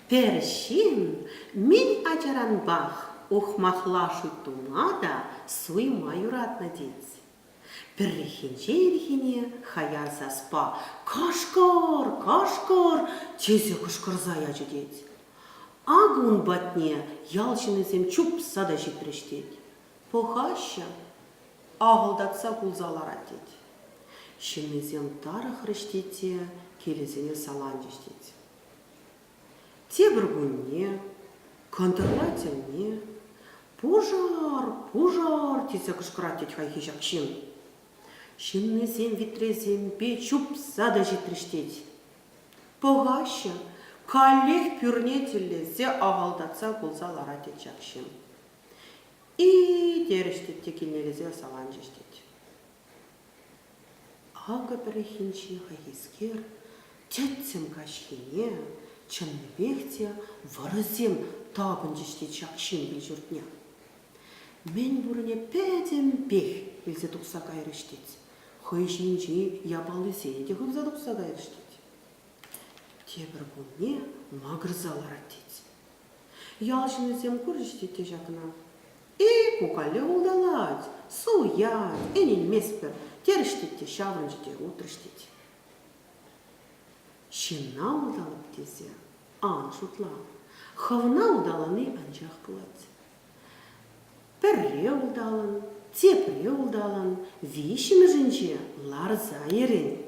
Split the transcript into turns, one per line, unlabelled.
Першин мен ачаранбах ухмахлашу тумада суйма юратна деть. Перрихинче хаян саспа кашкар, кашкар, тезе кышкырзая деть. Агун батне ялчынызем чуп сада житрештеть. Похаща ағылдатса кулзалар атеть. Шинызем тарых рештете келезене салан жештеть. Те бір күнне, контрлателне, пожар, пожар, тезе кышкыратеть хайхи жақшын. Шиннызем витрезем бе чуп сада житрештеть. Похаща калех пюрнетелезе ағылдатса кулзалар атеть жақшын. И дерештетте келнелезе салан жештеть. Ага перехинчи хайхискер, тетцем кашхине, чынбекте варызем табын жештеть жақшын бел жұртня. Мен бұрыне пәдем бех білзе тұқса кайрештеть. Хайшинчи ябалызе де хыбза тұқса кайрештеть. Тебір бұнне мағырзалар аттеть. Ялшынызем көріштетте жақына. И кукале улдалать, суять, энин меспер, терештетте, шаврынжете, утрештетте. Шина улдалып тезе, ан шутла, хавна улдаланы анжақ бұлать. Перре улдалын, тепре улдалын, вишімі жінче ларза ерен.